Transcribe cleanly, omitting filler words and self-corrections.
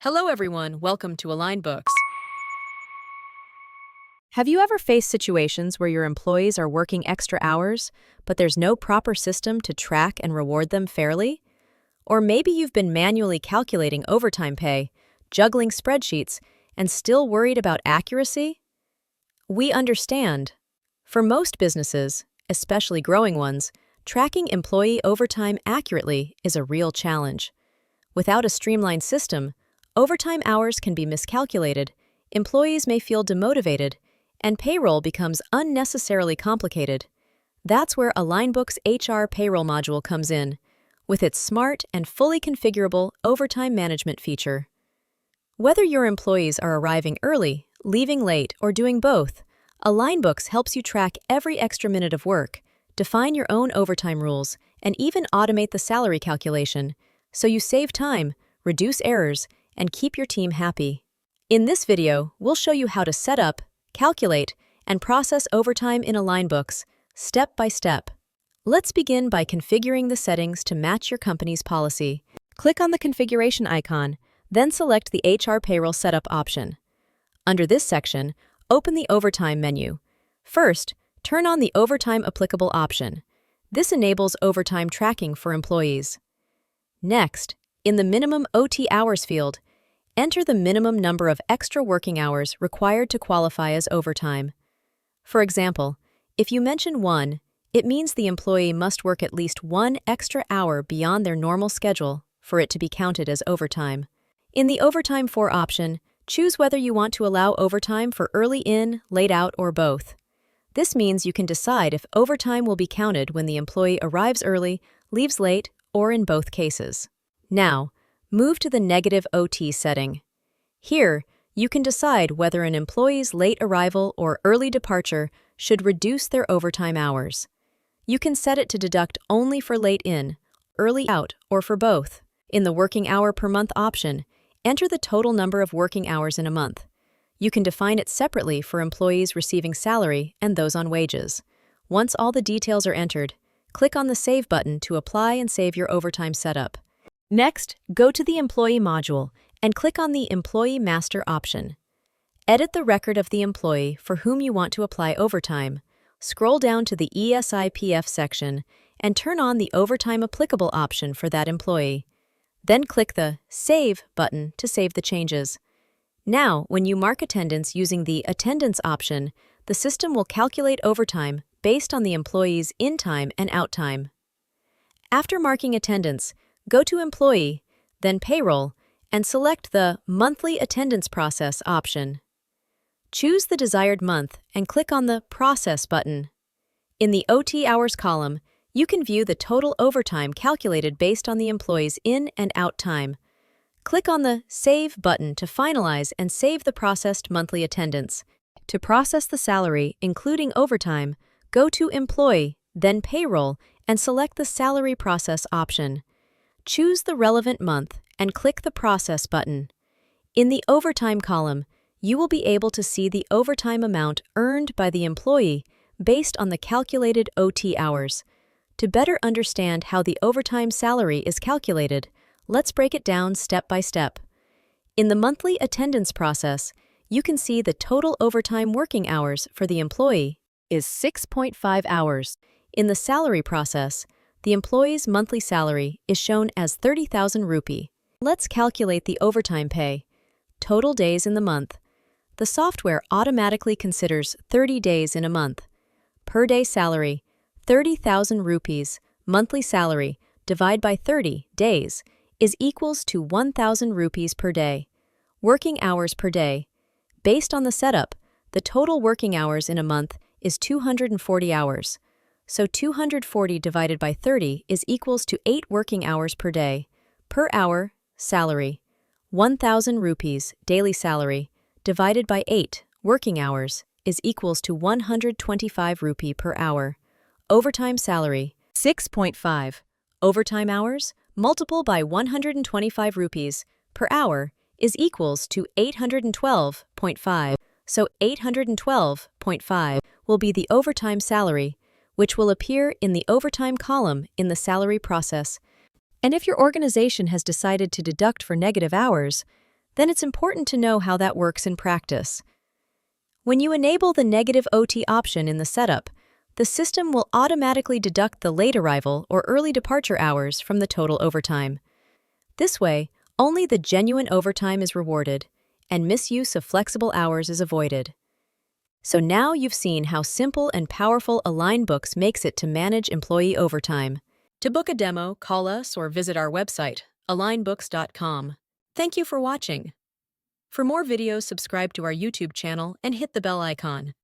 Hello everyone, welcome to AlignBooks. Have you ever faced situations where your employees are working extra hours, but there's no proper system to track and reward them fairly? Or maybe you've been manually calculating overtime pay, juggling spreadsheets, and still worried about accuracy? We understand. For most businesses, especially growing ones, tracking employee overtime accurately is a real challenge. Without a streamlined system, overtime hours can be miscalculated, employees may feel demotivated, and payroll becomes unnecessarily complicated. That's where AlignBooks HR Payroll Module comes in, with its smart and fully configurable overtime management feature. Whether your employees are arriving early, leaving late, or doing both, AlignBooks helps you track every extra minute of work, define your own overtime rules, and even automate the salary calculation, so you save time, reduce errors, and keep your team happy. In this video, we'll show you how to set up, calculate, and process overtime in AlignBooks, step by step. Let's begin by configuring the settings to match your company's policy. Click on the configuration icon, then select the HR Payroll Setup option. Under this section, open the Overtime menu. First, turn on the Overtime Applicable option. This enables overtime tracking for employees. Next, in the Minimum OT Hours field, enter the minimum number of extra working hours required to qualify as overtime. For example, if you mention 1, it means the employee must work at least 1 extra hour beyond their normal schedule for it to be counted as overtime. In the Overtime For option, choose whether you want to allow overtime for early in, late out, or both. This means you can decide if overtime will be counted when the employee arrives early, leaves late, or in both cases. Now, move to the Negative OT setting. Here, you can decide whether an employee's late arrival or early departure should reduce their overtime hours. You can set it to deduct only for late in, early out, or for both. In the Working Hour Per Month option, enter the total number of working hours in a month. You can define it separately for employees receiving salary and those on wages. Once all the details are entered, click on the Save button to apply and save your overtime setup. Next, go to the Employee module and click on the Employee Master option. Edit the record of the employee for whom you want to apply overtime. Scroll down to the ESIPF section and turn on the Overtime Applicable option for that employee. Then click the Save button to save the changes. Now, when you mark attendance using the Attendance option, the system will calculate overtime based on the employee's in-time and out-time. After marking attendance, go to Employee, then Payroll, and select the Monthly Attendance Process option. Choose the desired month and click on the Process button. In the OT Hours column, you can view the total overtime calculated based on the employee's in and out time. Click on the Save button to finalize and save the processed monthly attendance. To process the salary, including overtime, go to Employee, then Payroll, and select the Salary Process option. Choose the relevant month and click the Process button. In the Overtime column, you will be able to see the overtime amount earned by the employee based on the calculated OT hours. To better understand how the overtime salary is calculated, let's break it down step by step. In the monthly attendance process, you can see the total overtime working hours for the employee is 6.5 hours. In the salary process, the employee's monthly salary is shown as 30,000 rupee. Let's calculate the overtime pay. Total days in the month. The software automatically considers 30 days in a month. Per day salary, 30,000 rupees, monthly salary, divide by 30 days, is equals to 1,000 rupees per day. Working hours per day. Based on the setup, the total working hours in a month is 240 hours. So 240 divided by 30 is equals to 8 working hours per day. Per hour, salary. 1,000 rupees, daily salary, divided by 8 working hours is equals to 125 rupee per hour. Overtime salary, 6.5. Overtime hours, multiple by 125 rupees per hour is equals to 812.5. So 812.5 will be the overtime salary, which will appear in the overtime column in the salary process. And if your organization has decided to deduct for negative hours, then it's important to know how that works in practice. When you enable the negative OT option in the setup, the system will automatically deduct the late arrival or early departure hours from the total overtime. This way, only the genuine overtime is rewarded, and misuse of flexible hours is avoided. So now you've seen how simple and powerful AlignBooks makes it to manage employee overtime. To book a demo, call us or visit our website, alignbooks.com. Thank you for watching. For more videos, subscribe to our YouTube channel and hit the bell icon.